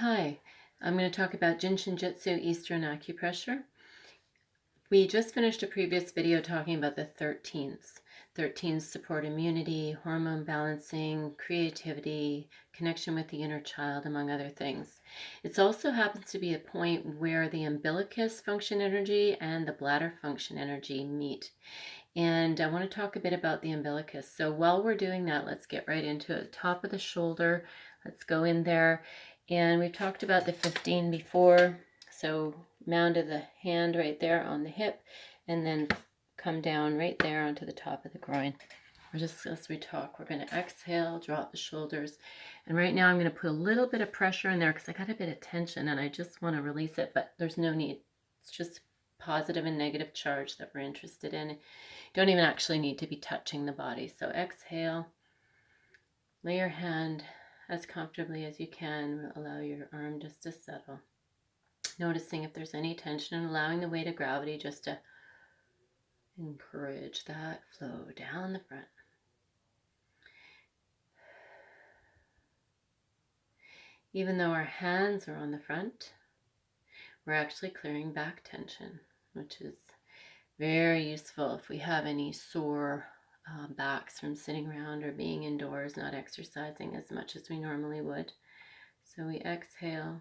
Hi, I'm going to talk about Jin Shin Jyutsu Eastern acupressure. We just finished a previous video talking about the 13s. 13s support immunity, hormone balancing, creativity, connection with the inner child, among other things. It also happens to be a point where the umbilicus function energy and the bladder function energy meet. And I want to talk a bit about the umbilicus. So while we're doing that, let's get right into it. Top of the shoulder, let's go in there. And we've talked about the 15 before. So mound of the hand right there on the hip, and then come down right there onto the top of the groin. We're just, as we talk, we're going to exhale, drop the shoulders. And right now I'm going to put a little bit of pressure in there because I got a bit of tension and I just want to release it, but there's no need. It's just positive and negative charge that we're interested in. Don't even actually need to be touching the body. So exhale, lay your hand as comfortably as you can, allow your arm just to settle. Noticing if there's any tension and allowing the weight of gravity just to encourage that flow down the front. Even though our hands are on the front, we're actually clearing back tension, which is very useful if we have any sore backs from sitting around or being indoors, not exercising as much as we normally would. So we exhale.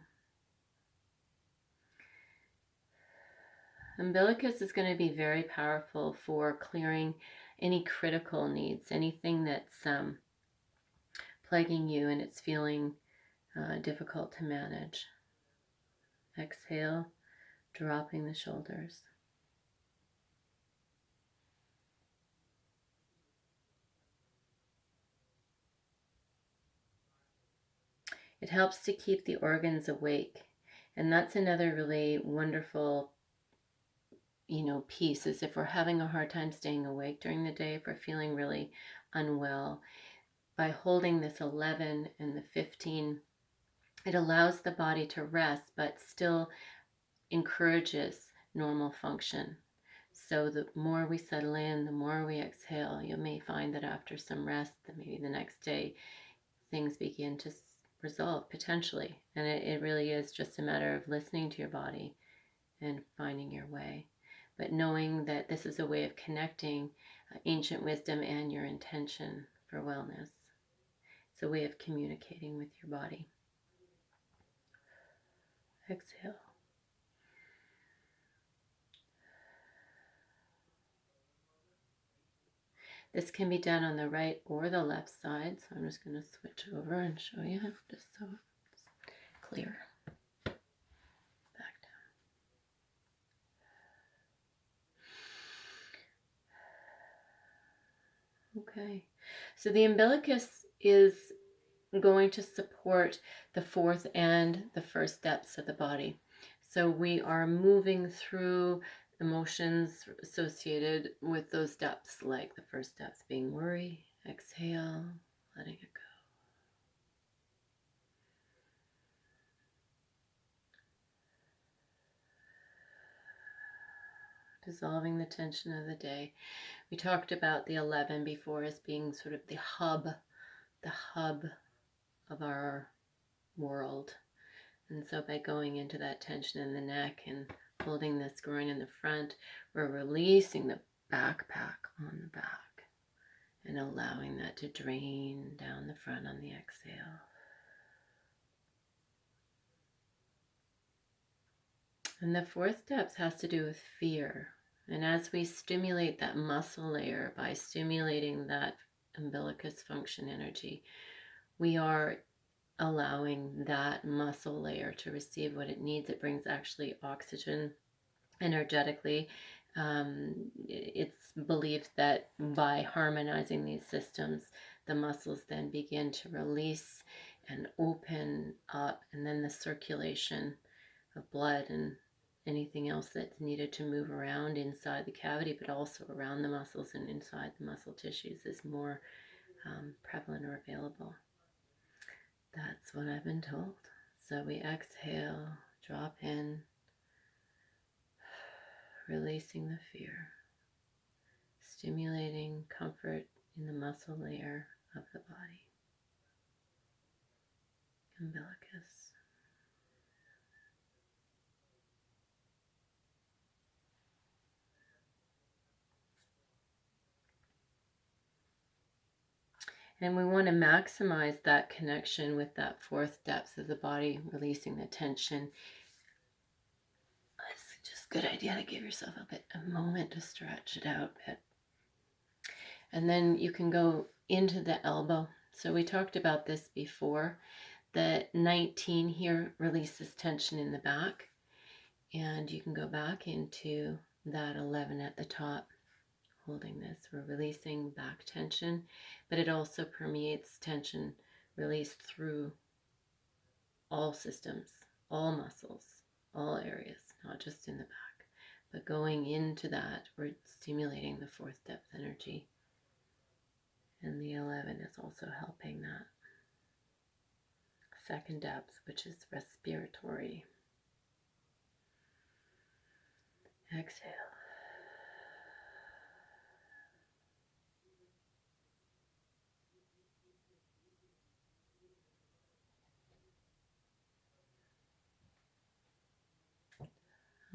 Umbilicus is going to be very powerful for clearing any critical needs, anything that's plaguing you and it's feeling difficult to manage. Exhale, dropping the shoulders. It helps to keep the organs awake. And that's another really wonderful, piece, is if we're having a hard time staying awake during the day, if we're feeling really unwell, by holding this 11 and the 15, it allows the body to rest, but still encourages normal function. So the more we settle in, the more we exhale, you may find that after some rest, that maybe the next day, things begin to resolve potentially. And it really is just a matter of listening to your body and finding your way. But knowing that this is a way of connecting ancient wisdom and your intention for wellness. It's a way of communicating with your body. Exhale. This can be done on the right or the left side, so I'm just going to switch over and show you just so it's clear. Back down. Okay, so the umbilicus is going to support the fourth and the first steps of the body. So we are moving through emotions associated with those steps, like the first steps being worry, exhale, letting it go. Dissolving the tension of the day. We talked about the 11 before as being sort of the hub of our world. And so by going into that tension in the neck and holding this groin in the front, we're releasing the backpack on the back and allowing that to drain down the front on the exhale. And the fourth step has to do with fear. And as we stimulate that muscle layer by stimulating that umbilicus function energy, we are allowing that muscle layer to receive what it needs. It brings actually oxygen energetically. It's believed that by harmonizing these systems, the muscles then begin to release and open up, and then the circulation of blood and anything else that's needed to move around inside the cavity, but also around the muscles and inside the muscle tissues is more prevalent or available. That's what I've been told. So we exhale, drop in, releasing the fear, stimulating comfort in the muscle layer of the body. Umbilicus. And we want to maximize that connection with that fourth depth of the body, releasing the tension. It's just a good idea to give yourself a moment to stretch it out a bit. And then you can go into the elbow. So we talked about this before. The 19 here releases tension in the back. And you can go back into that 11 at the top, holding this. We're releasing back tension, but it also permeates tension released through all systems, all muscles, all areas, not just in the back. But going into that, we're stimulating the fourth depth energy. And the 11 is also helping that second depth, which is respiratory. Exhale.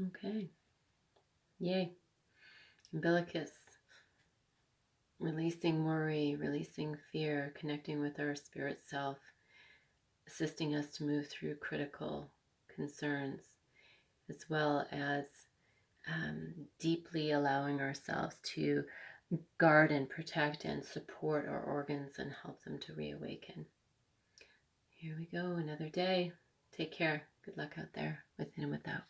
Okay. Yay. Umbilicus. Releasing worry, releasing fear, connecting with our spirit self, assisting us to move through critical concerns, as well as deeply allowing ourselves to guard and protect and support our organs and help them to reawaken. Here we go, another day. Take care. Good luck out there, within and without.